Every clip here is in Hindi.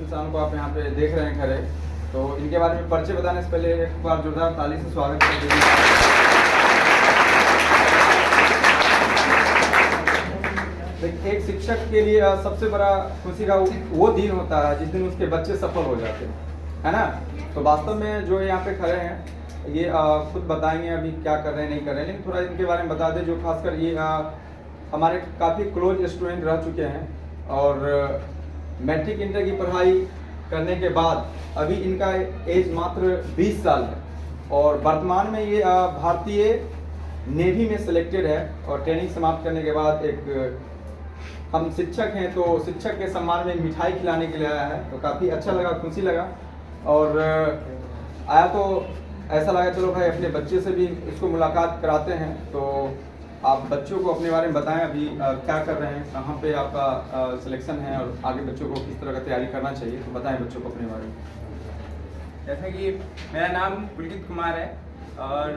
इंसान को आप यहाँ पे देख रहे हैं खड़े, तो इनके बारे में परिचय बताने से पहले एक बार जोरदार ताली से स्वागत कर दीजिए। एक शिक्षक के लिए सबसे बड़ा खुशी का वो दिन होता है जिस दिन उसके बच्चे सफल हो जाते हैं, है ना। तो वास्तव में जो यहाँ पे खड़े हैं ये खुद बताएंगे अभी क्या कर रहे हैं नहीं कर रहे हैं, लेकिन थोड़ा इनके बारे में बता दें। जो खासकर ये हमारे काफ़ी क्लोज स्टूडेंट रह चुके हैं और मैट्रिक इंटर की पढ़ाई करने के बाद अभी इनका एज मात्र 20 साल है और वर्तमान में ये भारतीय नेवी में सिलेक्टेड है और ट्रेनिंग समाप्त करने के बाद एक हम शिक्षक हैं तो शिक्षक के सम्मान में मिठाई खिलाने के लिए आया है। तो काफ़ी अच्छा लगा, खुशी लगा और आया तो ऐसा लगा चलो भाई अपने बच्चे से भी इसको मुलाकात कराते हैं। तो आप बच्चों को अपने बारे में बताएं, अभी क्या कर रहे हैं, कहाँ पे आपका सिलेक्शन है और आगे बच्चों को किस तरह का तैयारी करना चाहिए, तो बताएं बच्चों को अपने बारे में। जैसा कि मेरा नाम पुलकित कुमार है और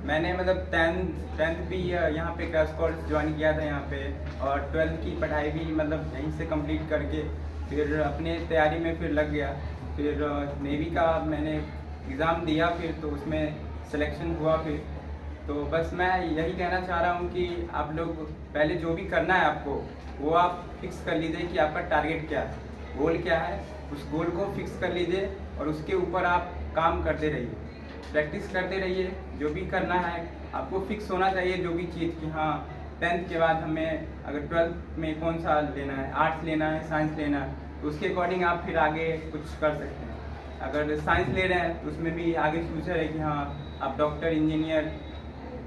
मैंने मतलब टेंथ भी यहाँ पे क्रैश कोर्स ज्वाइन किया था यहाँ पे और 12th की पढ़ाई भी मतलब यहीं से कंप्लीट करके फिर अपने तैयारी में फिर लग गया। फिर नेवी का मैंने एग्ज़ाम दिया फिर तो उसमें सिलेक्शन हुआ। फिर तो बस मैं यही कहना चाह रहा हूँ कि आप लोग पहले जो भी करना है आपको वो आप फिक्स कर लीजिए कि आपका टारगेट क्या है, गोल क्या है, उस गोल को फिक्स कर लीजिए और उसके ऊपर आप काम करते रहिए, प्रैक्टिस करते रहिए। जो भी करना है आपको फिक्स होना चाहिए जो भी चीज़ कि हाँ 10th के बाद हमें अगर 12th में कौन सा लेना है, आर्ट्स लेना है, साइंस लेना है, तो उसके अकॉर्डिंग आप फिर आगे कुछ कर सकते हैं। अगर साइंस ले रहे हैं तो उसमें भी आगे फ्यूचर है कि हाँ आप डॉक्टर, इंजीनियर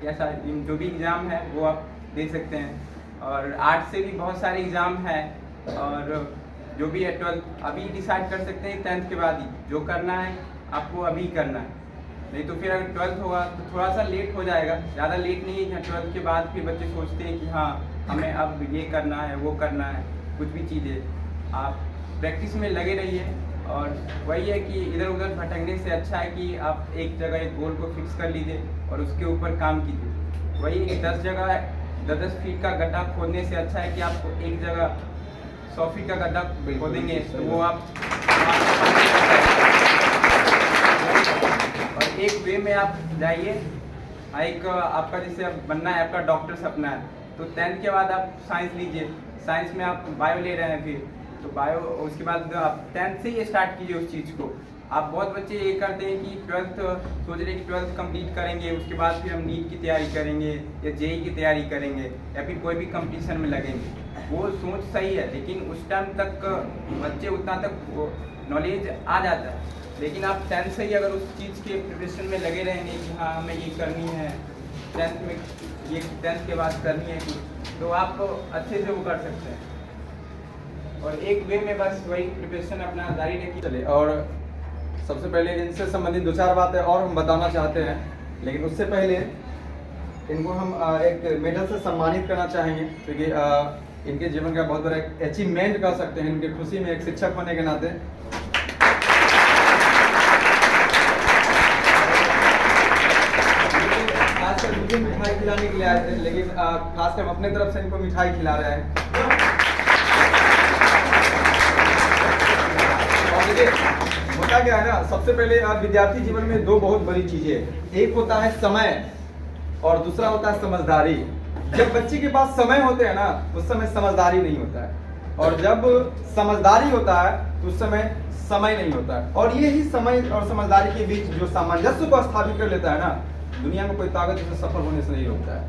ऐसा जो भी एग्ज़ाम है वो आप दे सकते हैं। और आर्ट्स से भी बहुत सारे एग्ज़ाम हैं और जो भी है 12th अभी डिसाइड कर सकते हैं 10th के बाद ही जो करना है आपको अभी करना है। नहीं तो फिर अगर 12th होगा तो थोड़ा सा लेट हो जाएगा, ज़्यादा लेट नहीं है। 12th के बाद फिर बच्चे सोचते हैं कि हाँ हमें अब ये करना है वो करना है, कुछ भी चीज़ें आप प्रैक्टिस में लगे रहिए। और वही है कि इधर उधर भटकने से अच्छा है कि आप एक जगह एक गोल को फिक्स कर लीजिए और उसके ऊपर काम कीजिए। वही 10 जगह 10 फीट का गड्ढा खोदने से अच्छा है कि आप एक जगह 100 फीट का गड्ढा खोदेंगे तो वो आप और एक वे में आप जाइए। एक आपका जैसे अब बनना है, आपका डॉक्टर सपना है तो 10th के बाद आप साइंस लीजिए। साइंस में आप बायो ले रहे हैं फिर तो बायो, उसके बाद आप 10th से ही स्टार्ट कीजिए उस चीज़ को। आप बहुत बच्चे ये करते हैं कि 12th सोच रहे हैं कि 12th कंप्लीट करेंगे उसके बाद फिर हम नीट की तैयारी करेंगे या जेई की तैयारी करेंगे या फिर कोई भी कंपटीशन में लगेंगे। वो सोच सही है लेकिन उस टाइम तक बच्चे उतना तक नॉलेज आ जाता है। लेकिन आप 10th से ही अगर उस चीज़ के प्रिपरेशन में लगे रहेंगे कि हाँ हमें ये करनी है 10th में, ये 10th के बाद करनी है कुछ, तो आप अच्छे से वो कर सकते हैं। और एक वे में बस वही प्रिपरेशन अपना जारी रखिए चले। और सबसे पहले इनसे संबंधित 2-4 बातें और हम बताना चाहते हैं, लेकिन उससे पहले इनको हम एक मेडल से सम्मानित करना चाहेंगे क्योंकि इनके जीवन का बहुत बड़ा एक अचीवमेंट कह सकते हैं इनकी खुशी में एक शिक्षक होने के नाते। खासकर मुझे मिठाई खिलाने के लिए आए थे, लेकिन खासकर हम अपने तरफ से इनको मिठाई खिला रहे हैं। होता क्या है ना, सबसे पहले विद्यार्थी जीवन में 2 बहुत बड़ी चीजें हैं। एक होता है समय और दूसरा होता है समझदारी। जब बच्चे के पास समय होते हैं ना उस समय समझदारी नहीं होता है और जब समझदारी होता है तो उस समय नहीं होता है। और ये ही समय और समझदारी के बीच जो सामंजस्य को स्थापित कर लेता है ना, दुनिया में कोई ताकत इसे सफल होने से नहीं रोकता है।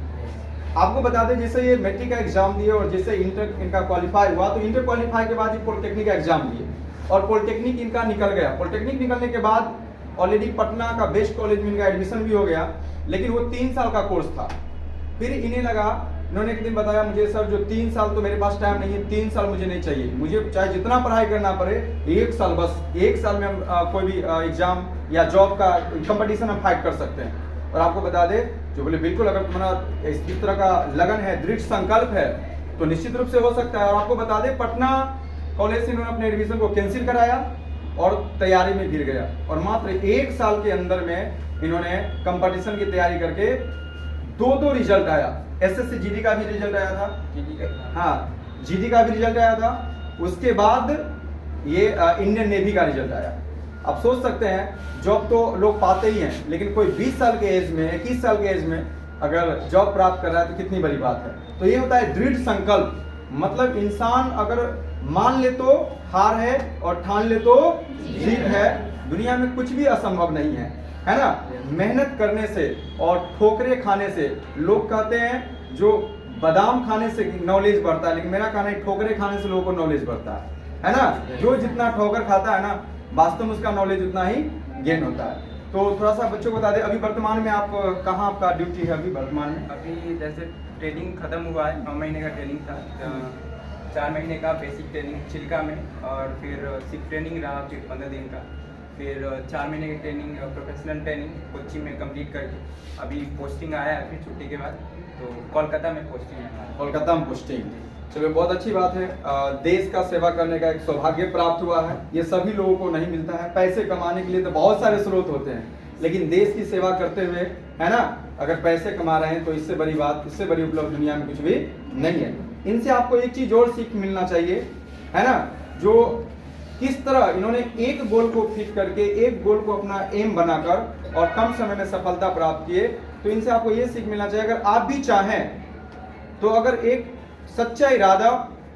आपको बता दें जैसे ये मैट्रिक का एग्जाम दिए और जैसे इंटर इनका क्वालिफाई हुआ तो इंटर क्वालिफाई के बाद ये पॉलिटेक्निक का एग्जाम दिए और पॉलिटेक्निक इनका निकल गया। पॉलिटेक्निक निकलने के बाद ऑलरेडी पटना का बेस्ट कॉलेज में इनका एडमिशन भी हो गया, लेकिन वो 3 साल का कोर्स था। फिर इन्हें लगा, इन्होंने एक दिन बताया मुझे सर जो 3 साल तो मेरे पास टाइम नहीं है, 3 साल मुझे नहीं चाहिए, मुझे चाहे जितना पढ़ाई करना पड़े 1 साल, बस 1 साल में हम कोई भी एग्जाम या जॉब का कंपटीशन हम फाइट कर सकते हैं। और आपको बता दें जो बोले बिल्कुल अगर तुम्हारा इस तरह का लगन है, दृढ़ संकल्प है तो निश्चित रूप से हो सकता है। और आपको बता दें पटना कॉलेज से इन्होंने अपने एडमिशन को कैंसिल कराया और तैयारी में गिर गया और मात्र 1 साल के अंदर में इन्होंने कंपटीशन की तैयारी करके 2 रिजल्ट आया। एसएससी जीडी का भी रिजल्ट आया था, हाँ जीडी का भी रिजल्ट आया था। उसके बाद ये इंडियन नेवी का रिजल्ट आया। आप सोच सकते हैं जॉब तो लोग पाते ही हैं, लेकिन कोई 20 साल के एज में, 21 साल के एज में अगर जॉब प्राप्त कर रहा है तो कितनी बड़ी बात है। तो ये होता है दृढ़ संकल्प, मतलब इंसान अगर मान ले तो हार है और ठान ले तो जीत है। दुनिया में कुछ भी असंभव नहीं है ना। मेहनत करने से और ठोकरे खाने से, लोग कहते हैं जो बादाम खाने से नॉलेज बढ़ता है, लेकिन मेरा कहना है ठोकरे खाने से लोगों को नॉलेज बढ़ता है ना। जो जितना ठोकर खाता है ना, वास्तव में उसका नॉलेज उतना ही गेन होता है। तो थोड़ा सा बच्चों को बता दें, अभी वर्तमान में आप कहाँ आपका ड्यूटी है अभी वर्तमान में? अभी जैसे ट्रेनिंग खत्म हुआ है, 9 महीने का ट्रेनिंग था। 4 महीने का बेसिक ट्रेनिंग चिल्का में, और फिर सिप ट्रेनिंग रहा फिर 15 दिन का, फिर 4 महीने की ट्रेनिंग प्रोफेशनल ट्रेनिंग कोच्चि में कंप्लीट करके अभी पोस्टिंग आया है फिर छुट्टी के बाद, तो कोलकाता में पोस्टिंग है हमारा। कोलकाता में पोस्टिंग, चलो बहुत अच्छी बात है। देश का सेवा करने का एक सौभाग्य प्राप्त हुआ है, ये सभी लोगों को नहीं मिलता है। पैसे कमाने के लिए तो बहुत सारे स्रोत होते हैं, लेकिन देश की सेवा करते हुए, है ना, अगर पैसे कमा रहे हैं तो इससे बड़ी बात, इससे बड़ी उपलब्धि दुनिया में कुछ भी नहीं है। इनसे आपको एक चीज और सीख मिलना चाहिए, है ना, जो किस तरह इन्होंने एक गोल को फिट करके, एक गोल को अपना एम बनाकर और कम समय में सफलता प्राप्त किए। तो इनसे आपको ये सीख मिलना चाहिए, अगर आप भी चाहें तो अगर एक सच्चा इरादा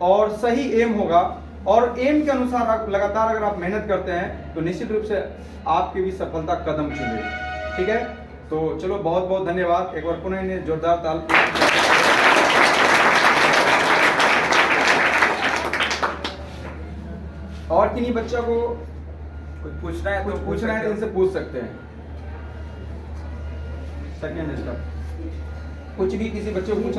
और सही एम होगा और एम के अनुसार आप लगातार अगर आप मेहनत करते हैं तो निश्चित रूप से आपकी भी सफलता कदम चूमेगी। ठीक है, तो चलो बहुत बहुत धन्यवाद। एक बार पुनः इन्हें जोरदार ताल। और किन्हीं बच्चों को कुछ पूछना है कुछ पूछना है तो इनसे पूछ सकते हैं। सेकेंड स्टेप, कुछ भी किसी बच्चे को पूछना है